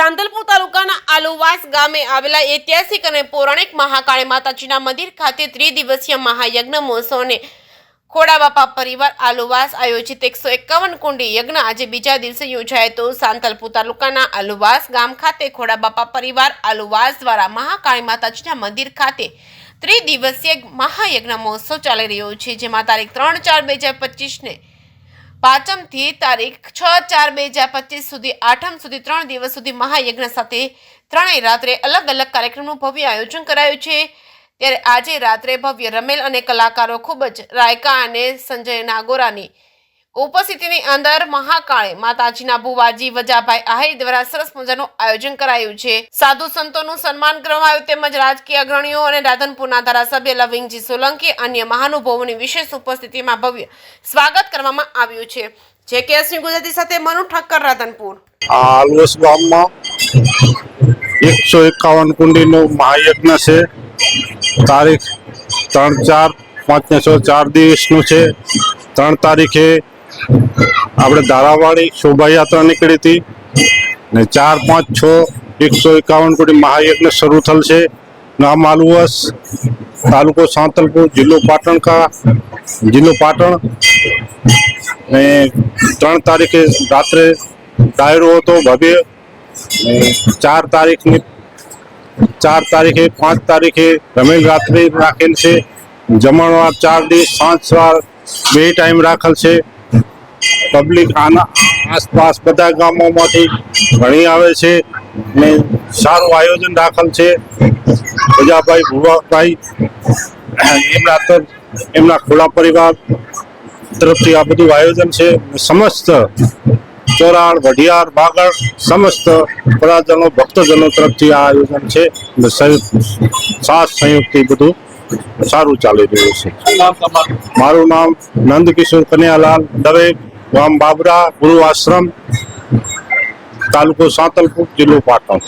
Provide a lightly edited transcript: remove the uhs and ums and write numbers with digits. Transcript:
સાંતલપુર તાલુકાના આલુવાસ ગામે આવેલા ઐતિહાસિક અને પૌરાણિક મહાકાળી માતાજીના મંદિર ખાતે ત્રિદિવસીય મહાયજ્ઞ મહોત્સવને ખોડાબાપા પરિવાર આલુવાસ આયોજિત 151 કુંડી યજ્ઞ આજે બીજા દિવસે યોજાયો હતો। સાંતલપુર તાલુકાના આલુવાસ ગામ ખાતે ખોડાબાપા પરિવાર આલુવાસ દ્વારા મહાકાળી માતાજીના મંદિર ખાતે ત્રિદિવસીય મહાયજ્ઞ મહોત્સવ ચાલી રહ્યો છે, જેમાં તારીખ 3/4/2025 ને પાંચમથી તારીખ 6/4/2025 સુધી આઠમ સુધી 3 દિવસ સુધી મહાયજ્ઞ સાથે ત્રણેય રાત્રે અલગ અલગ કાર્યક્રમનું ભવ્ય આયોજન કરાયું છે। ત્યારે આજે રાત્રે ભવ્ય રમેલ અને કલાકારો ખૂબ જ રાયકા અને સંજય નાગોરાની ઉપસ્થિતિની અંદર મહાકાળી માતાજીના ભુવાજી વજાભાઈ આહિર દ્વારા સરસ મજાનું આયોજન કરાયું છે। સાધુ સંતોનું સન્માન કરવામાં આવ્યું તેમજ રાજકીય અગ્રણીઓ અને રાધનપુરના ધારાસભ્ય લવિંગજી સોલંકી અન્ય મહાનુભાવોની વિશેષ ઉપસ્થિતિમાં ભવ્ય સ્વાગત કરવામાં આવ્યું છે। જે કે અશ્વિન ગુજરાતી સાથે મનુ ઠક્કર, રાધનપુર। આલુવાસ ગામમાં 151 કુંડીનો મહાયજ્ઞ છે। તારીખ 3/4/5 4 દિવસનું છે। 3 તારીખે આપણે ધારાવાળી શોભાયાત્રા નીકળી હતી ને 4/5/6 151 કુંડી મહાયજ્ઞ શરૂ થયેલ છે। ગામ આલુવાસ, તાલુકો સાંતલપુર, જિલ્લો પાટણ ને 3 તારીખે રાત્રે ડાયરો હતો ભવ્ય। 4 તારીખે 5 તારીખે રમેલ રાત્રિ રાખેલ છે। જમણવાર 4 દિવસ સાંજ સવાર 2 ટાઈમ રાખેલ છે। પબ્લિક આના આસપાસ બધા ગામોમાંથી ઘણી આવે છે ને સારું આયોજન રાખેલ છે। વજાભાઈ ભુવાભાઈ એમના ખોડા પરિવાર તરફથી આ બધું આયોજન છે। સમસ્ત ચોરાડ, વઢિયાર, બાગળ સમસ્ત પ્રજાજનો ભક્તજનો તરફથી આ આયોજન છે। સાથ સંયુક્તથી બધું સારું ચાલી રહ્યું છે। મારું નામ નંદકિશોર કનૈયાલાલ દવે, ગામ બાબરા, ગુરુ આશ્રમ, તાલુકો સાંતલપુર, જિલ્લો પાટણ।